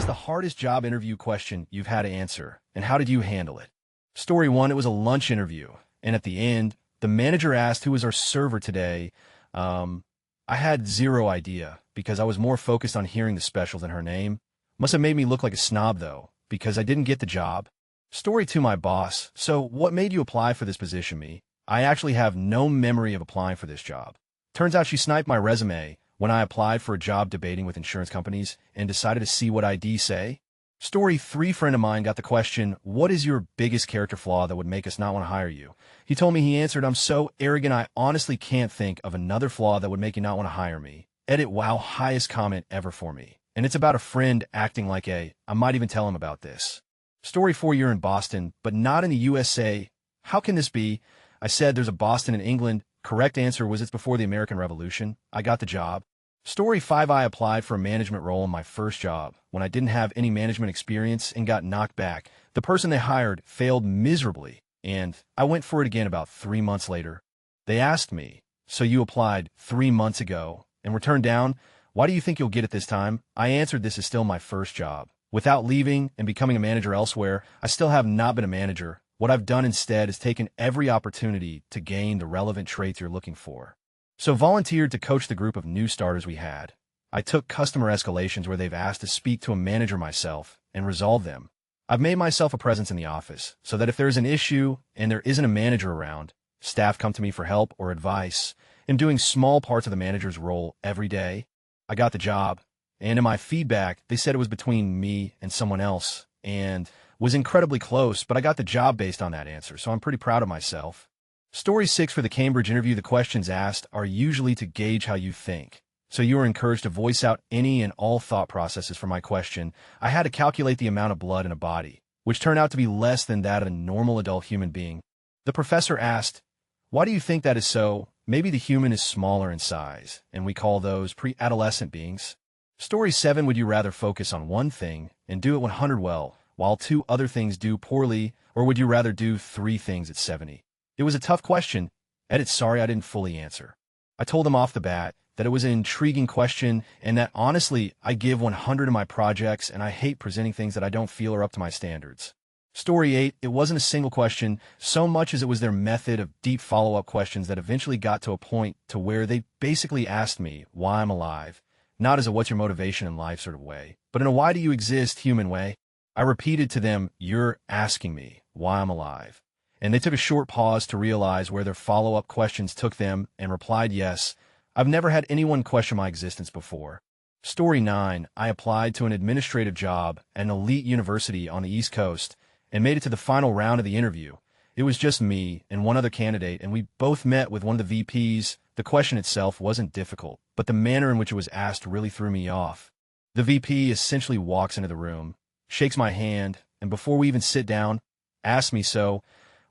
is the hardest job interview question you've had to answer, and how did you handle it? Story 1, it was a lunch interview, and at the end, the manager asked who was our server today. I had zero idea because I was more focused on hearing the special than her name. Must have made me look like a snob, though, because I didn't get the job. Story 2, my boss. So what made you apply for this position, me? I actually have no memory of applying for this job. Turns out she sniped my resume when I applied for a job debating with insurance companies and decided to see what I'd say. Story 3, friend of mine got the question, what is your biggest character flaw that would make us not want to hire you? He told me, he answered, I'm so arrogant I honestly can't think of another flaw that would make you not want to hire me. Edit, wow, highest comment ever for me. And it's about a friend acting like I might even tell him about this. Story 4, you're in Boston, but not in the USA. How can this be? I said there's a Boston in England. Correct answer was it's before the American Revolution. I got the job. Story 5, I applied for a management role in my first job when I didn't have any management experience and got knocked back. The person they hired failed miserably, and I went for it again about 3 months later. They asked me, so you applied 3 months ago and were turned down? Why do you think you'll get it this time? I answered, this is still my first job. Without leaving and becoming a manager elsewhere, I still have not been a manager. What I've done instead is taken every opportunity to gain the relevant traits you're looking for. So volunteered to coach the group of new starters we had. I took customer escalations where they've asked to speak to a manager myself and resolve them. I've made myself a presence in the office so that if there's an issue and there isn't a manager around, staff come to me for help or advice. I'm doing small parts of the manager's role every day. I got the job, and in my feedback, they said it was between me and someone else, and was incredibly close, but I got the job based on that answer, so I'm pretty proud of myself. Story 6, for the Cambridge interview, the questions asked are usually to gauge how you think. So you are encouraged to voice out any and all thought processes for my question. I had to calculate the amount of blood in a body, which turned out to be less than that of a normal adult human being. The professor asked, why do you think that is so? Maybe the human is smaller in size, and we call those pre-adolescent beings. Story 7, would you rather focus on one thing and do it 100 well, while 2 other things do poorly, or would you rather do 3 things at 70? It was a tough question. Edit, sorry I didn't fully answer. I told them off the bat that it was an intriguing question and that honestly I give 100 in my projects and I hate presenting things that I don't feel are up to my standards. Story 8, it wasn't a single question so much as it was their method of deep follow-up questions that eventually got to a point to where they basically asked me why I'm alive, not as a what's your motivation in life sort of way, but in a why do you exist human way. I repeated to them, you're asking me why I'm alive. And they took a short pause to realize where their follow-up questions took them and replied, yes, I've never had anyone question my existence before. Story 9, I applied to an administrative job at an elite university on the East Coast and made it to the final round of the interview. It was just me and one other candidate, and we both met with one of the VPs. The question itself wasn't difficult, but the manner in which it was asked really threw me off. The VP essentially walks into the room, shakes my hand, and before we even sit down, asks me, so,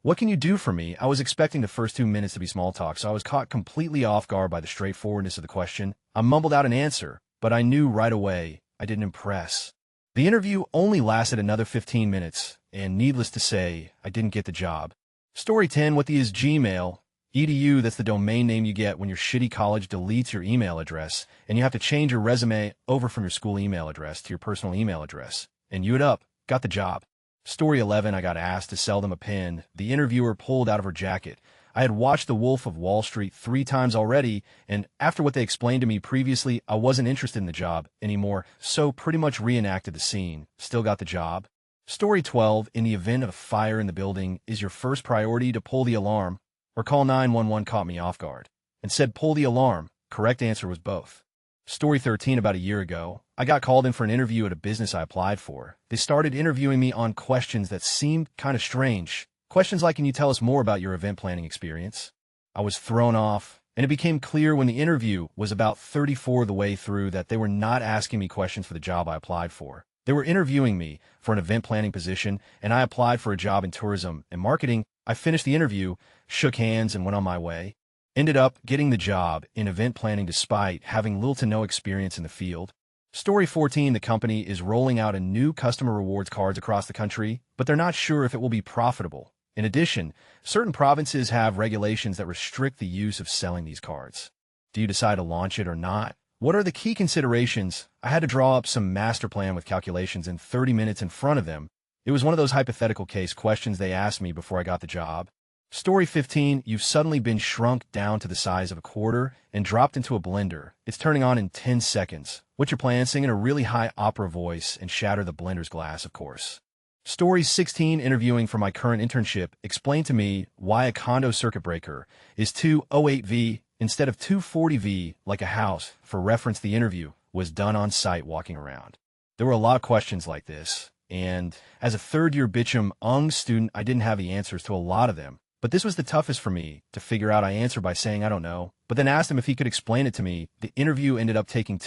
what can you do for me? I was expecting the first 2 minutes to be small talk, so I was caught completely off guard by the straightforwardness of the question. I mumbled out an answer, but I knew right away I didn't impress. The interview only lasted another 15 minutes, and needless to say, I didn't get the job. Story 10, what the is Gmail? Edu, that's the domain name you get when your shitty college deletes your email address, and you have to change your resume over from your school email address to your personal email address. And you got the job. Story 11, I got asked to sell them a pen. The interviewer pulled out of her jacket. I had watched The Wolf of Wall Street 3 times already, and after what they explained to me previously, I wasn't interested in the job anymore, so pretty much reenacted the scene. Still got the job. Story 12, in the event of a fire in the building, is your first priority to pull the alarm or call 911? Caught me off guard and said pull the alarm. Correct answer was both. Story 13, about a year ago, I got called in for an interview at a business I applied for. They started interviewing me on questions that seemed kind of strange. Questions like, can you tell us more about your event planning experience? I was thrown off, and it became clear when the interview was about 34 of the way through that they were not asking me questions for the job I applied for. They were interviewing me for an event planning position, and I applied for a job in tourism and marketing. I finished the interview, shook hands, and went on my way. Ended up getting the job in event planning despite having little to no experience in the field. Story 14, the company is rolling out a new customer rewards cards across the country, but they're not sure if it will be profitable. In addition, certain provinces have regulations that restrict the use of selling these cards. Do you decide to launch it or not? What are the key considerations? I had to draw up some master plan with calculations in 30 minutes in front of them. It was one of those hypothetical case questions they asked me before I got the job. Story 15, you've suddenly been shrunk down to the size of a quarter and dropped into a blender. It's turning on in 10 seconds. What's your plan? Sing in a really high opera voice and shatter the blender's glass, of course. Story 16, interviewing for my current internship. Explain to me why a condo circuit breaker is 208V instead of 240V like a house. For reference, the interview was done on site walking around. There were a lot of questions like this, and as a third-year bitchem student, I didn't have the answers to a lot of them. But this was the toughest for me to figure out. I answered by saying I don't know, but then asked him if he could explain it to me. The interview ended up taking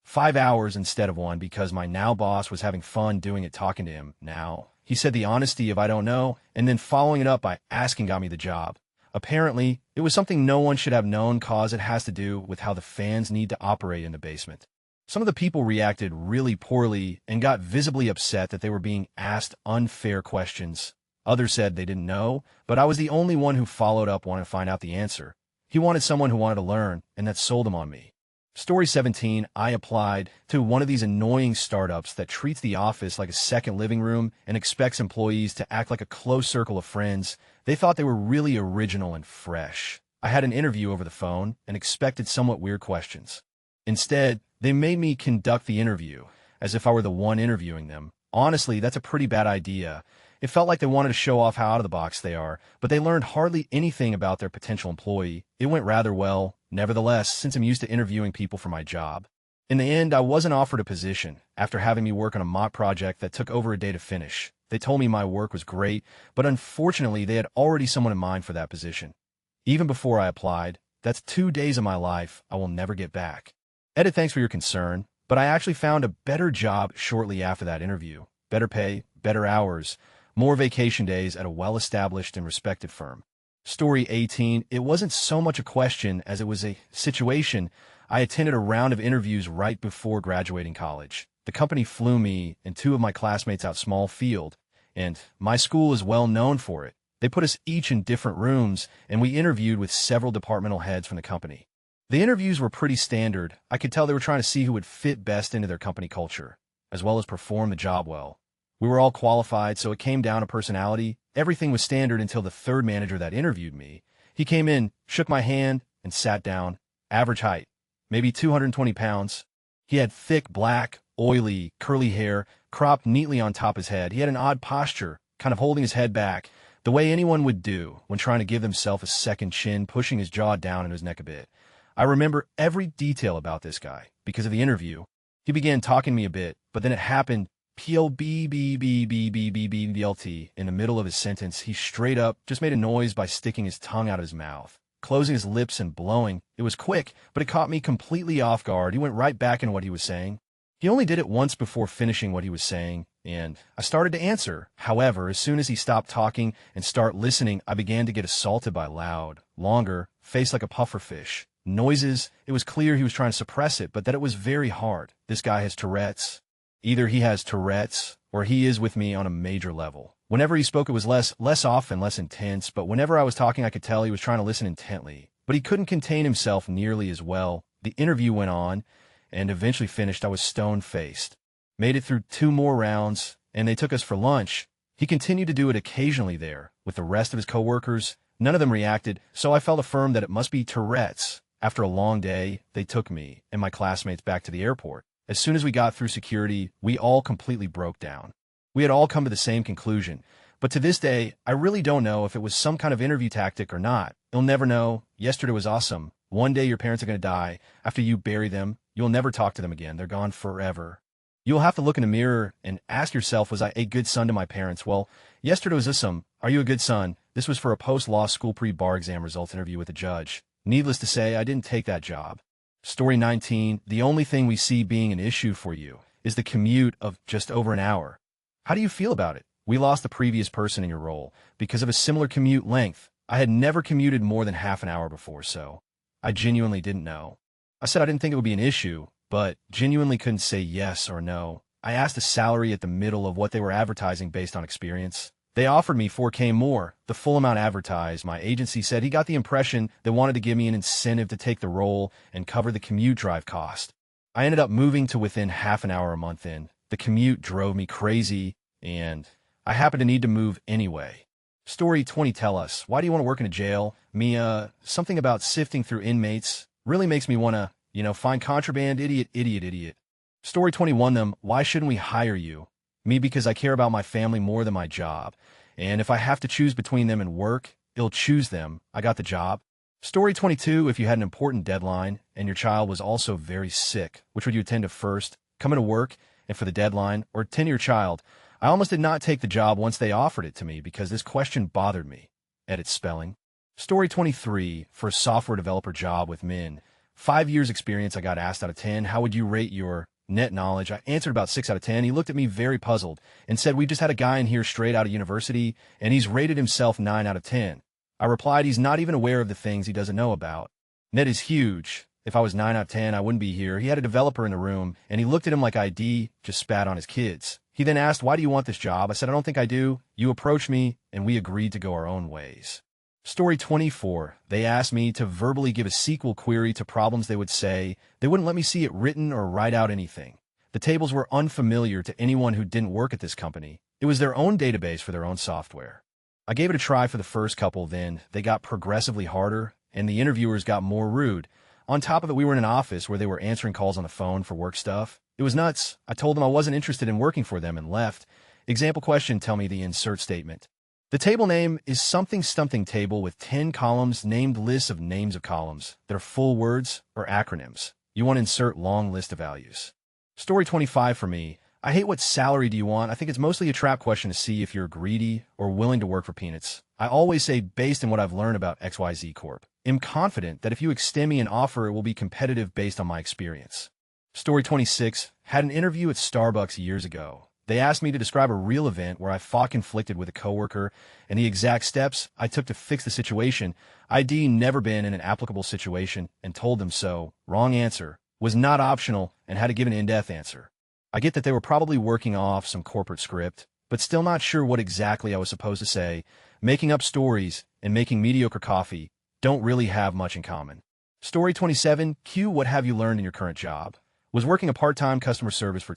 5 hours instead of 1 because my now boss was having fun doing it, talking to him. Now, he said the honesty of I don't know, and then following it up by asking got me the job. Apparently, it was something no one should have known cause it has to do with how the fans need to operate in the basement. Some of the people reacted really poorly and got visibly upset that they were being asked unfair questions. Others said they didn't know, but I was the only one who followed up wanting to find out the answer. He wanted someone who wanted to learn, and that sold him on me. Story 17, I applied to one of these annoying startups that treats the office like a second living room and expects employees to act like a close circle of friends. They thought they were really original and fresh. I had an interview over the phone and expected somewhat weird questions. Instead, they made me conduct the interview as if I were the one interviewing them. Honestly, that's a pretty bad idea. It felt like they wanted to show off how out of the box they are, but they learned hardly anything about their potential employee. It went rather well, nevertheless, since I'm used to interviewing people for my job. In the end, I wasn't offered a position after having me work on a mock project that took over a day to finish. They told me my work was great, but unfortunately, they had already someone in mind for that position. Even before I applied, that's 2 days of my life I will never get back. Edit, thanks for your concern, but I actually found a better job shortly after that interview. Better pay, better hours, more vacation days at a well-established and respected firm. Story 18, it wasn't so much a question as it was a situation. I attended a round of interviews right before graduating college. The company flew me and 2 of my classmates out small field, and my school is well known for it. They put us each in different rooms, and we interviewed with several departmental heads from the company. The interviews were pretty standard. I could tell they were trying to see who would fit best into their company culture, as well as perform the job well. We were all qualified, so it came down to personality. Everything was standard until the third manager that interviewed me. He came in, shook my hand, and sat down. Average height, maybe 220 pounds. He had thick, black, oily, curly hair, cropped neatly on top of his head. He had an odd posture, kind of holding his head back, the way anyone would do when trying to give themselves a second chin, pushing his jaw down into his neck a bit. I remember every detail about this guy because of the interview. He began talking to me a bit, but then it happened. PLBBBBBBBBLT in the middle of his sentence. He straight up just made a noise by sticking his tongue out of his mouth, closing his lips and blowing. It was quick, but it caught me completely off guard. He went right back into what he was saying. He only did it once before finishing what he was saying, and I started to answer. However, as soon as he stopped talking and started listening, I began to get assaulted by loud, longer, face like a pufferfish noises. It was clear he was trying to suppress it, but that it was very hard. This guy has Tourette's. Either he has Tourette's or he is with me on a major level. Whenever he spoke, it was less often, less intense, but whenever I was talking, I could tell he was trying to listen intently. But he couldn't contain himself nearly as well. The interview went on and eventually finished. I was stone-faced. Made it through 2 more rounds, and they took us for lunch. He continued to do it occasionally there with the rest of his coworkers. None of them reacted, so I felt affirmed that it must be Tourette's. After a long day, they took me and my classmates back to the airport. As soon as we got through security, we all completely broke down. We had all come to the same conclusion, but to this day, I really don't know if it was some kind of interview tactic or not. You'll never know. Yesterday was awesome. One day your parents are going to die. After you bury them, you'll never talk to them again. They're gone forever. You'll have to look in the mirror and ask yourself, was I a good son to my parents? Well, yesterday was awesome. Are you a good son? This was for a post-law school pre-bar exam results interview with a judge. Needless to say, I didn't take that job. Story 19, the only thing we see being an issue for you is the commute of just over an hour. How do you feel about it? We lost the previous person in your role because of a similar commute length. I had never commuted more than half an hour before, so I genuinely didn't know. I said I didn't think it would be an issue, but genuinely couldn't say yes or no. I asked a salary at the middle of what they were advertising based on experience. They offered me 4K more, the full amount advertised. My agency said he got the impression they wanted to give me an incentive to take the role and cover the commute drive cost. I ended up moving to within half an hour a month in. The commute drove me crazy, and I happened to need to move anyway. Story 20, tell us, why do you want to work in a jail? Something about sifting through inmates really makes me want to, find contraband, idiot. Story 21, them, why shouldn't we hire you? Me, because I care about my family more than my job. And if I have to choose between them and work, I'll choose them. I got the job. Story 22, if you had an important deadline and your child was also very sick, which would you attend to first? Come into work and for the deadline, or tend to your child? I almost did not take the job once they offered it to me because this question bothered me. Edit spelling. Story 23, for a software developer job with Min. 5 years experience, I got asked out of 10. How would you rate your net knowledge? I answered about 6 out of 10. He looked at me very puzzled and said, we just had a guy in here straight out of university, and he's rated himself 9 out of 10. I replied, he's not even aware of the things he doesn't know about. Net is huge. If I was 9 out of 10, I wouldn't be here. He had a developer in the room, and he looked at him like ID, just spat on his kids. He then asked, why do you want this job? I said, I don't think I do. You approached me, and we agreed to go our own ways. Story 24. They asked me to verbally give a SQL query to problems they would say. They wouldn't let me see it written or write out anything. The tables were unfamiliar to anyone who didn't work at this company. It was their own database for their own software. I gave it a try for the first couple, then they got progressively harder, and the interviewers got more rude. On top of it, we were in an office where they were answering calls on the phone for work stuff. It was nuts. I told them I wasn't interested in working for them and left. Example question, tell me the insert statement. The table name is something table with 10 columns, named lists of names of columns. They're full words or acronyms. You want to insert long list of values. Story 25 for me. I hate what salary do you want? I think it's mostly a trap question to see if you're greedy or willing to work for peanuts. I always say based on what I've learned about XYZ Corp. I'm confident that if you extend me an offer, it will be competitive based on my experience. Story 26. Had an interview at Starbucks years ago. They asked me to describe a real event where I fought conflicted with a coworker and the exact steps I took to fix the situation. I'd never been in an applicable situation and told them so. Wrong answer. Was not optional and had to give an in-depth answer. I get that they were probably working off some corporate script, but still not sure what exactly I was supposed to say. Making up stories and making mediocre coffee don't really have much in common. Story 27. Q. What have you learned in your current job? Was working a part-time customer service for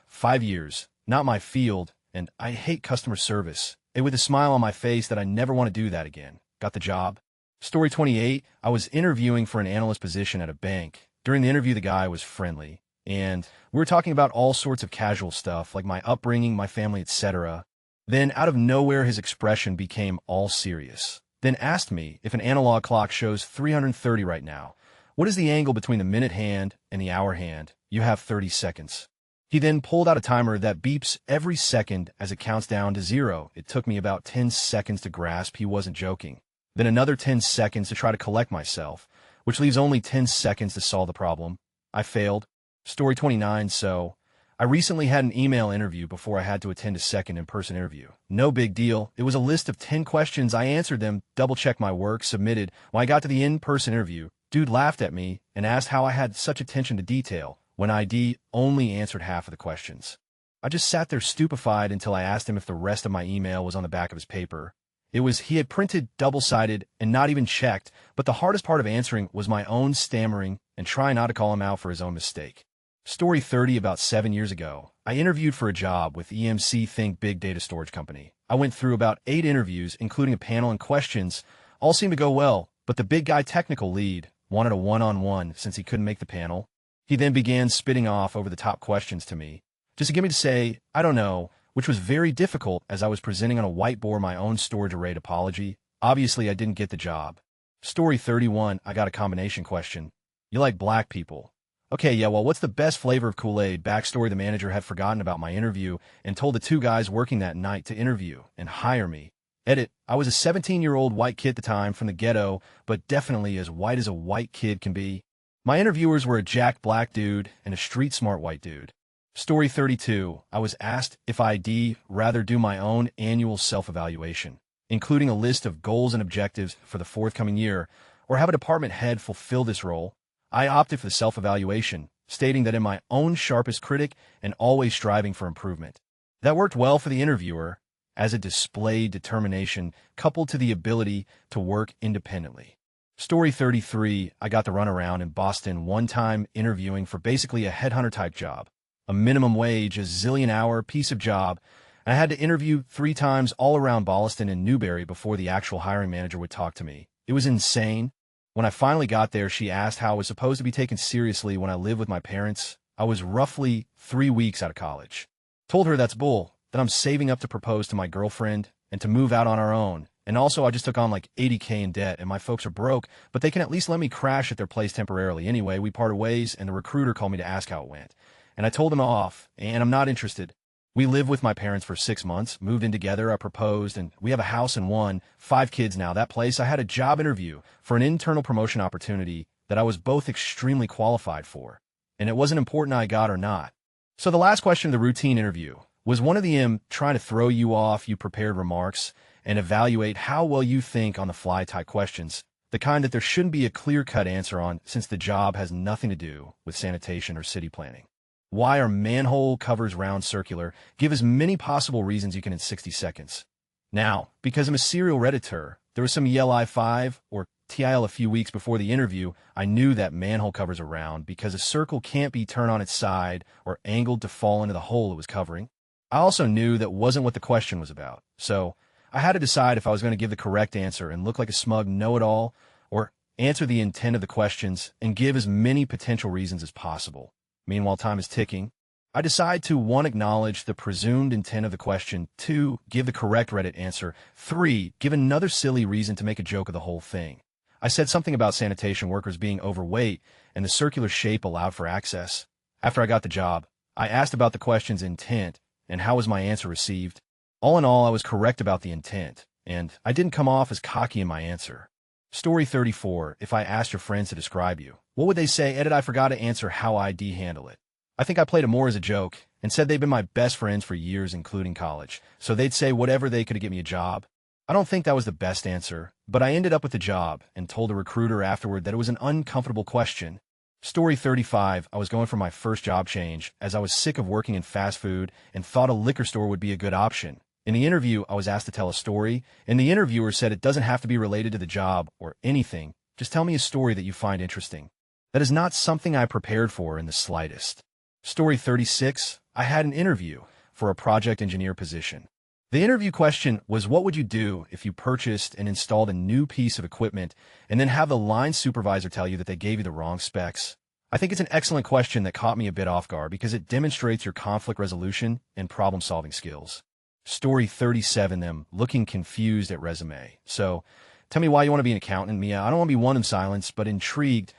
5 years. Not my field, and I hate customer service. And with a smile on my face that I never want to do that again. Got the job. Story 28. I was interviewing for an analyst position at a bank. During the interview, the guy was friendly, and we were talking about all sorts of casual stuff, like my upbringing, my family, etc. Then, out of nowhere, his expression became all serious. Then asked me if an analog clock shows 330 right now. What is the angle between the minute hand and the hour hand? You have 30 seconds. He then pulled out a timer that beeps every second as it counts down to 0. It took me about 10 seconds to grasp he wasn't joking. Then another 10 seconds to try to collect myself, which leaves only 10 seconds to solve the problem. I failed. Story 29. So, I recently had an email interview before I had to attend a second in-person interview. No big deal. It was a list of 10 questions. I answered them, double-checked my work, submitted. When I got to the in-person interview, dude laughed at me and asked how I had such attention to detail when ID only answered half of the questions. I just sat there stupefied until I asked him if the rest of my email was on the back of his paper. He had printed double-sided and not even checked, but the hardest part of answering was my own stammering and trying not to call him out for his own mistake. Story 30. About 7 years ago, I interviewed for a job with EMC Think Big Data Storage Company. I went through about 8 interviews, including a panel and questions. All seemed to go well, but the big guy technical lead wanted a one-on-one since he couldn't make the panel. He then began spitting off over the top questions to me, just to get me to say, I don't know, which was very difficult as I was presenting on a whiteboard my own storage array topology. Obviously, I didn't get the job. Story 31. I got a combination question. You like black people? Okay, yeah, well, what's the best flavor of Kool-Aid? Backstory, the manager had forgotten about my interview and told the 2 guys working that night to interview and hire me. Edit, I was a 17-year-old white kid at the time from the ghetto, but definitely as white as a white kid can be. My interviewers were a jacked black dude and a street-smart white dude. Story 32. I was asked if I'd rather do my own annual self-evaluation, including a list of goals and objectives for the forthcoming year, or have a department head fulfill this role. I opted for the self-evaluation, stating that I'm my own sharpest critic and always striving for improvement. That worked well for the interviewer, as it displayed determination coupled to the ability to work independently. Story 33, I got to run around in Boston one time interviewing for basically a headhunter-type job. A minimum wage, a zillion-hour piece of job, and I had to interview 3 times all around Boston and Newbury before the actual hiring manager would talk to me. It was insane. When I finally got there, she asked how I was supposed to be taken seriously when I lived with my parents. I was roughly 3 weeks out of college. Told her that's bull, that I'm saving up to propose to my girlfriend and to move out on our own. And also, I just took on like $80K in debt, and my folks are broke, but they can at least let me crash at their place temporarily. Anyway, we parted ways, and the recruiter called me to ask how it went. And I told him off, and I'm not interested. We lived with my parents for 6 months, moved in together, I proposed, and we have a house and 5 kids now. That place, I had a job interview for an internal promotion opportunity that I was both extremely qualified for. And it wasn't important I got or not. So the last question of the routine interview was one of the trying to throw you off you prepared remarks and evaluate how well you think on the fly type questions, the kind that there shouldn't be a clear-cut answer on since the job has nothing to do with sanitation or city planning. Why are manhole covers round circular? Give as many possible reasons you can in 60 seconds. Now, because I'm a serial Redditor, there was some ELI5 or TIL a few weeks before the interview, I knew that manhole covers are round because a circle can't be turned on its side or angled to fall into the hole it was covering. I also knew that wasn't what the question was about, so I had to decide if I was going to give the correct answer and look like a smug know-it-all or answer the intent of the questions and give as many potential reasons as possible. Meanwhile, time is ticking. I decide to 1. Acknowledge the presumed intent of the question, 2. Give the correct Reddit answer, 3. Give another silly reason to make a joke of the whole thing. I said something about sanitation workers being overweight and the circular shape allowed for access. After I got the job, I asked about the question's intent and how was my answer received. All in all, I was correct about the intent, and I didn't come off as cocky in my answer. Story 34, if I asked your friends to describe you, what would they say? Edit, I forgot to answer how I'd handle it. I think I played it more as a joke and said they've been my best friends for years, including college, so they'd say whatever they could to get me a job. I don't think that was the best answer, but I ended up with the job and told a recruiter afterward that it was an uncomfortable question. Story 35, I was going for my first job change as I was sick of working in fast food and thought a liquor store would be a good option. In the interview, I was asked to tell a story, and the interviewer said it doesn't have to be related to the job or anything. Just tell me a story that you find interesting. That is not something I prepared for in the slightest. Story 36, I had an interview for a project engineer position. The interview question was, what would you do if you purchased and installed a new piece of equipment and then have the line supervisor tell you that they gave you the wrong specs? I think it's an excellent question that caught me a bit off guard because it demonstrates your conflict resolution and problem-solving skills. Story 37, them looking confused at resume. So, tell me why you want to be an accountant, Mia. I don't want to be one in silence, but intrigued.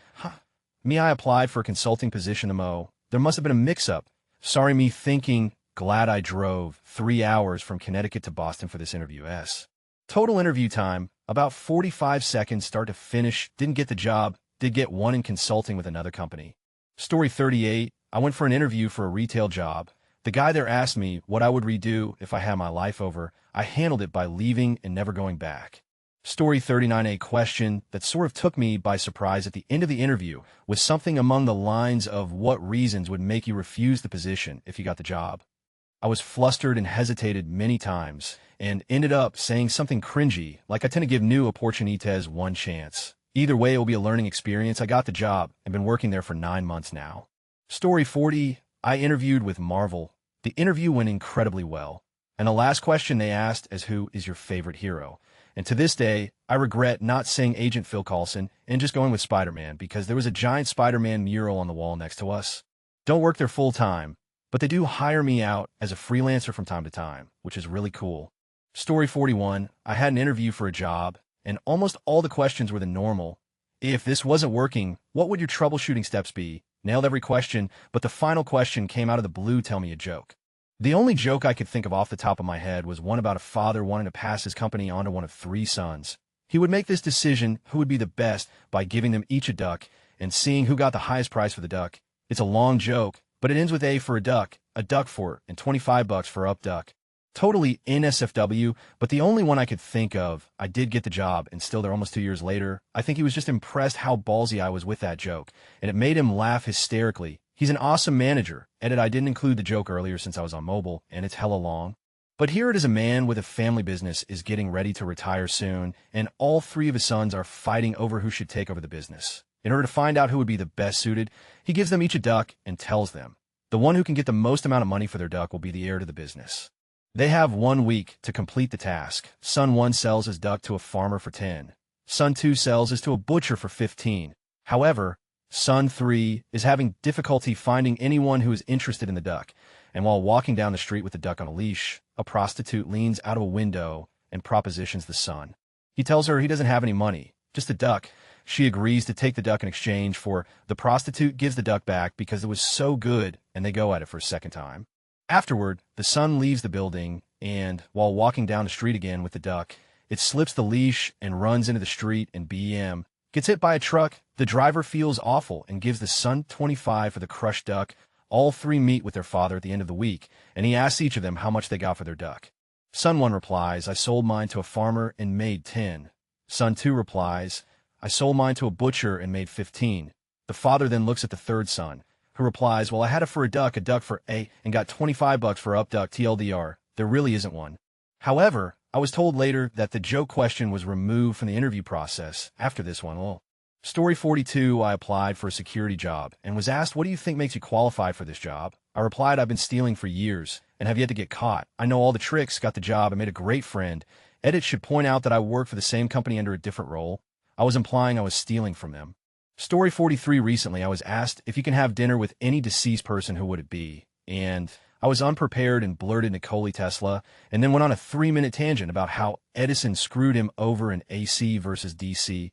Mia, I applied for a consulting position, Mo. There must have been a mix-up. Sorry, me thinking. Glad I drove 3 hours from Connecticut to Boston for this interview. Total interview time, about 45 seconds start to finish. Didn't get the job. Did get one in consulting with another company. Story 38, I went for an interview for a retail job. The guy there asked me what I would redo if I had my life over. I handled it by leaving and never going back. Story 39, a question that sort of took me by surprise at the end of the interview was something among the lines of what reasons would make you refuse the position if you got the job. I was flustered and hesitated many times and ended up saying something cringy, like I tend to give new opportunities one chance. Either way, it will be a learning experience. I got the job and been working there for 9 months now. Story 40, I interviewed with Marvel. The interview went incredibly well. And the last question they asked is, who is your favorite hero? And to this day, I regret not saying Agent Phil Coulson and just going with Spider-Man because there was a giant Spider-Man mural on the wall next to us. Don't work there full time, but they do hire me out as a freelancer from time to time, which is really cool. Story 41, I had an interview for a job, and almost all the questions were the normal. If this wasn't working, what would your troubleshooting steps be? Nailed every question, but the final question came out of the blue, tell me a joke. The only joke I could think of off the top of my head was one about a father wanting to pass his company on to one of 3 sons. He would make this decision who would be the best by giving them each a duck and seeing who got the highest price for the duck. It's a long joke, but it ends with A for a duck for it, and $25 for up duck. Totally NSFW, but the only one I could think of, I did get the job, and still there almost 2 years later. I think he was just impressed how ballsy I was with that joke, and it made him laugh hysterically. He's an awesome manager. Edit, I didn't include the joke earlier since I was on mobile, and it's hella long. But here it is, a man with a family business is getting ready to retire soon, and all three of his sons are fighting over who should take over the business. In order to find out who would be the best suited, he gives them each a duck and tells them, the one who can get the most amount of money for their duck will be the heir to the business. They have 1 week to complete the task. Son 1 sells his duck to a farmer for 10. Son 2 sells his to a butcher for 15. However, Son 3 is having difficulty finding anyone who is interested in the duck, and while walking down the street with the duck on a leash, a prostitute leans out of a window and propositions the son. He tells her he doesn't have any money, just a duck. She agrees to take the duck in exchange for the prostitute gives the duck back because it was so good, and they go at it for a second time. Afterward, the son leaves the building, and while walking down the street again with the duck, it slips the leash and runs into the street and gets hit by a truck. The driver feels awful and gives the son $25 for the crushed duck. All three meet with their father at the end of the week, and he asks each of them how much they got for their duck. Son 1 replies, I sold mine to a farmer and made 10. Son 2 replies, I sold mine to a butcher and made 15. The father then looks at the third son, who replies, well, I had it for a duck for A, and got $25 for up duck TLDR. There really isn't one. However, I was told later that the joke question was removed from the interview process after this one. Well, Story 42, I applied for a security job and was asked, what do you think makes you qualified for this job? I replied, I've been stealing for years and have yet to get caught. I know all the tricks, got the job, I made a great friend. Edit should point out that I work for the same company under a different role. I was implying I was stealing from them. Story 43, recently I was asked if you can have dinner with any deceased person, who would it be? And I was unprepared and blurted Nikola Tesla, and then went on a 3-minute tangent about how Edison screwed him over in AC versus DC.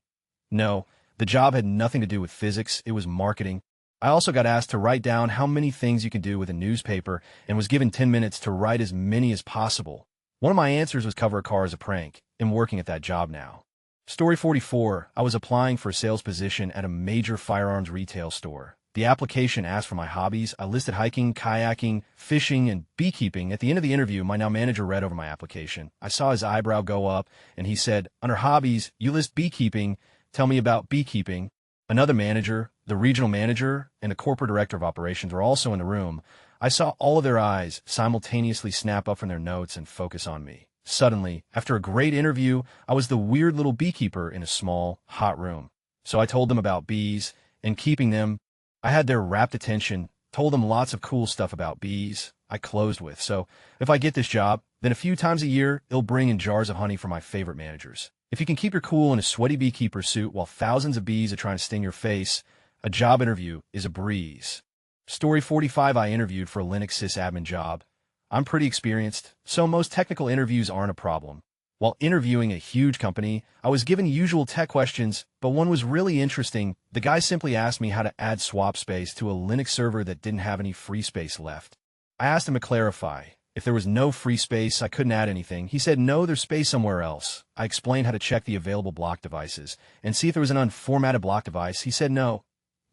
No, the job had nothing to do with physics, it was marketing. I also got asked to write down how many things you can do with a newspaper and was given 10 minutes to write as many as possible. One of my answers was cover a car as a prank. I'm working at that job now. Story 44, I was applying for a sales position at a major firearms retail store. The application asked for my hobbies. I listed hiking, kayaking, fishing, and beekeeping. At the end of the interview, my now manager read over my application. I saw his eyebrow go up, and he said, under hobbies, you list beekeeping. Tell me about beekeeping. Another manager, the regional manager, and the corporate director of operations were also in the room. I saw all of their eyes simultaneously snap up from their notes and focus on me. Suddenly, after a great interview, I was the weird little beekeeper in a small, hot room. So I told them about bees and keeping them. I had their rapt attention, told them lots of cool stuff about bees. I closed with, so if I get this job, then a few times a year, it'll bring in jars of honey for my favorite managers. If you can keep your cool in a sweaty beekeeper suit while thousands of bees are trying to sting your face, a job interview is a breeze. Story 45, I interviewed for a Linux sysadmin job. I'm pretty experienced, so most technical interviews aren't a problem. While interviewing a huge company, I was given usual tech questions, but one was really interesting. The guy simply asked me how to add swap space to a Linux server that didn't have any free space left. I asked him to clarify. If there was no free space, I couldn't add anything. He said, no, there's space somewhere else. I explained how to check the available block devices and see if there was an unformatted block device. He said, no,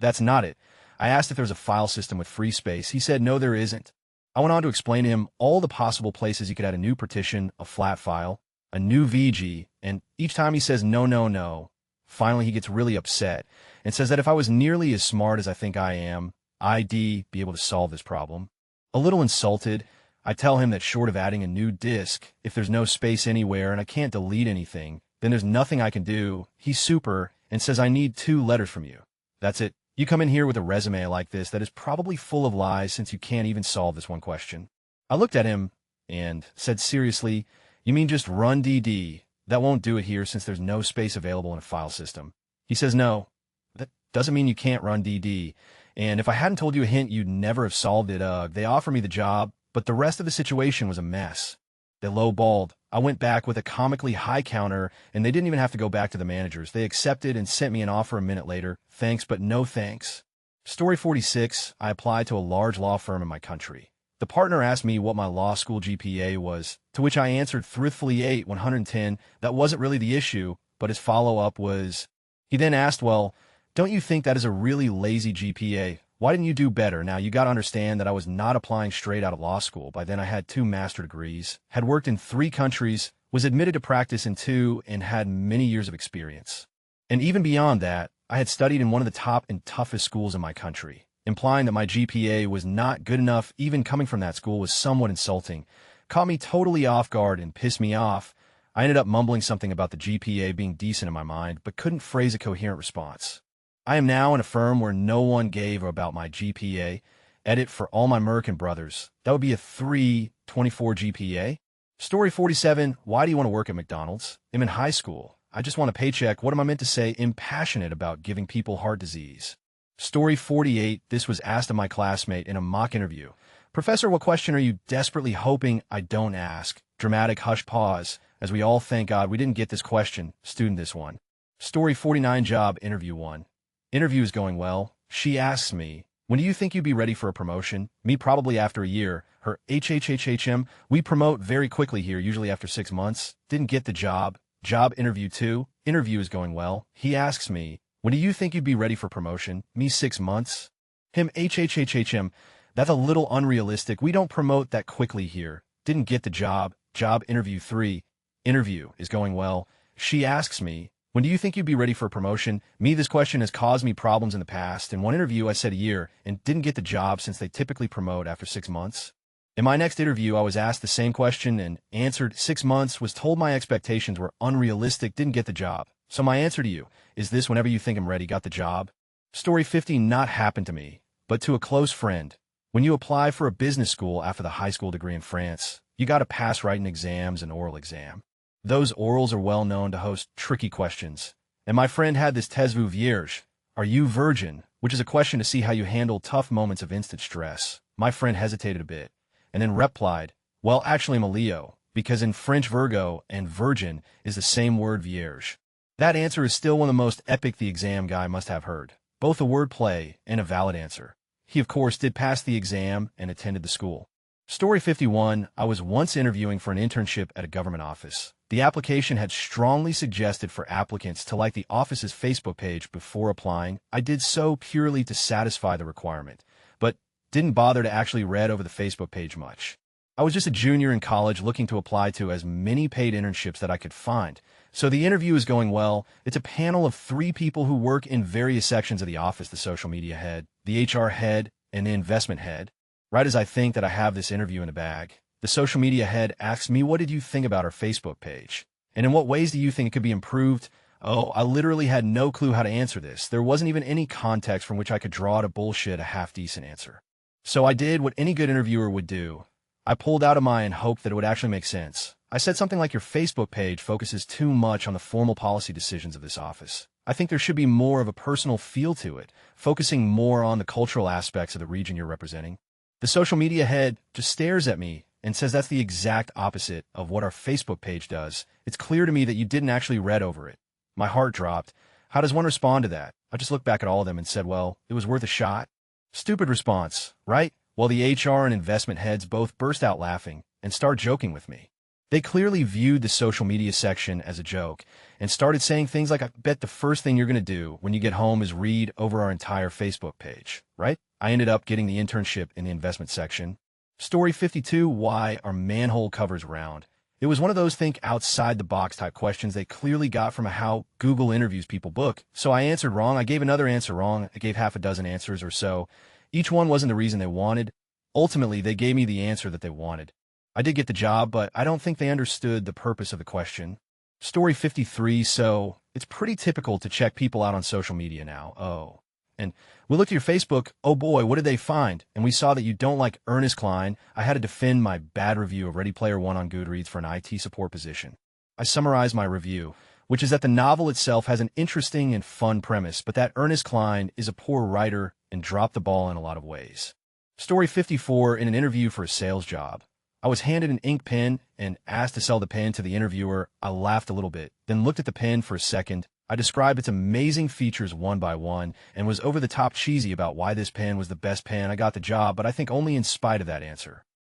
that's not it. I asked if there was a file system with free space. He said, no, there isn't. I went on to explain to him all the possible places you could add a new partition, a flat file, a new VG, and each time he says, no, no, no. Finally, he gets really upset and says that if I was nearly as smart as I think I am, I'd be able to solve this problem. A little insulted, I tell him that short of adding a new disk, if there's no space anywhere and I can't delete anything, then there's nothing I can do. He's super and says I need 2 letters from you. That's it. You come in here with a resume like this that is probably full of lies since you can't even solve this one question. I looked at him and said, seriously, you mean just run DD? That won't do it here since there's no space available in a file system. He says, no, that doesn't mean you can't run DD. And if I hadn't told you a hint, you'd never have solved it. They offered me the job, but the rest of the situation was a mess. They lowballed. I went back with a comically high counter, and they didn't even have to go back to the managers. They accepted and sent me an offer a minute later. Thanks, but no thanks. Story 46, I applied to a large law firm in my country. The partner asked me what my law school GPA was, to which I answered thriftfully 8, 110. That wasn't really the issue, but his follow-up was, he then asked, well, don't you think that is a really lazy GPA? Why didn't you do better? Now, you got to understand that I was not applying straight out of law school. By then, I had 2 master's degrees, had worked in 3 countries, was admitted to practice in 2, and had many years of experience. And even beyond that, I had studied in one of the top and toughest schools in my country. Implying that my GPA was not good enough, even coming from that school, was somewhat insulting. caught me totally off guard and pissed me off. I ended up mumbling something about the GPA being decent in my mind, but couldn't phrase a coherent response. I am now in a firm where no one gave about my GPA. Edit for all my American brothers. That would be a 3.24 GPA. Story 47, why do you want to work at McDonald's? I'm in high school. I just want a paycheck. What am I meant to say? I'm passionate about giving people heart disease. Story 48, this was asked of my classmate in a mock interview. Professor, what question are you desperately hoping I don't ask? Dramatic hush pause, as we all thank God we didn't get this question. Student this one. Story 49, job interview 1. Interview is going well. She asks me, when do you think you'd be ready for a promotion? Me, probably after a year. Her, HHHHM, we promote very quickly here, usually after 6 months. Didn't get the job. Job interview 2. Interview is going well. He asks me, when do you think you'd be ready for promotion? Me, 6 months. Him, HHHHM, that's a little unrealistic. We don't promote that quickly here. Didn't get the job. Job interview 3. Interview is going well. She asks me, when do you think you'd be ready for a promotion? Me, this question has caused me problems in the past. In one interview, I said a year and didn't get the job since they typically promote after 6 months. In my next interview, I was asked the same question and answered 6 months, was told my expectations were unrealistic, didn't get the job. So my answer to you is this: whenever you think I'm ready, got the job. Story 50, not happened to me, but to a close friend. When you apply for a business school after the high school degree in France, you got to pass writing exams and oral exam. Those orals are well known to host tricky questions. And my friend had this taisez-vous vierge, are you virgin? Which is a question to see how you handle tough moments of instant stress. My friend hesitated a bit, and then replied, well, actually I'm a Leo, because in French Virgo and virgin is the same word vierge. That answer is still one of the most epic the exam guy must have heard. Both a wordplay and a valid answer. He, of course, did pass the exam and attended the school. Story 51, I was once interviewing for an internship at a government office. The application had strongly suggested for applicants to like the office's Facebook page before applying. I did so purely to satisfy the requirement, but didn't bother to actually read over the Facebook page much. I was just a junior in college looking to apply to as many paid internships that I could find. So the interview is going well. It's a panel of 3 people who work in various sections of the office: the social media head, the HR head, and the investment head. Right as I think that I have this interview in the bag, the social media head asks me, what did you think about our Facebook page? And in what ways do you think it could be improved? Oh, I literally had no clue how to answer this. There wasn't even any context from which I could draw to bullshit a half-decent answer. So I did what any good interviewer would do. I pulled out of mine and hoped that it would actually make sense. I said something like, your Facebook page focuses too much on the formal policy decisions of this office. I think there should be more of a personal feel to it, focusing more on the cultural aspects of the region you're representing. The social media head just stares at me and says that's the exact opposite of what our Facebook page does. It's clear to me that you didn't actually read over it. My heart dropped. How does one respond to that? I just looked back at all of them and said, well, it was worth a shot. Stupid response, right? Well, the HR and investment heads both burst out laughing and started joking with me. They clearly viewed the social media section as a joke and started saying things like, I bet the first thing you're going to do when you get home is read over our entire Facebook page, right? I ended up getting the internship in the investment section. Story 52, why are manhole covers round? It was one of those think outside the box type questions they clearly got from how Google interviews people book. So I answered wrong. I gave another answer wrong. I gave half a dozen answers or so. Each one wasn't the reason they wanted. Ultimately, they gave me the answer that they wanted. I did get the job, but I don't think they understood the purpose of the question. Story 53, so it's pretty typical to check people out on social media now. Oh. And we looked at your Facebook. Oh boy, what did they find? And we saw that you don't like Ernest Cline. I had to defend my bad review of Ready Player One on Goodreads for an IT support position. I summarized my review, which is that the novel itself has an interesting and fun premise, but that Ernest Cline is a poor writer and dropped the ball in a lot of ways. Story 54, in an interview for a sales job. I was handed an ink pen and asked to sell the pen to the interviewer. I laughed a little bit, then looked at the pen for a second. I described its amazing features one by one and was over the top cheesy about why this pen was the best pen. I got the job, but I think only in spite of that answer.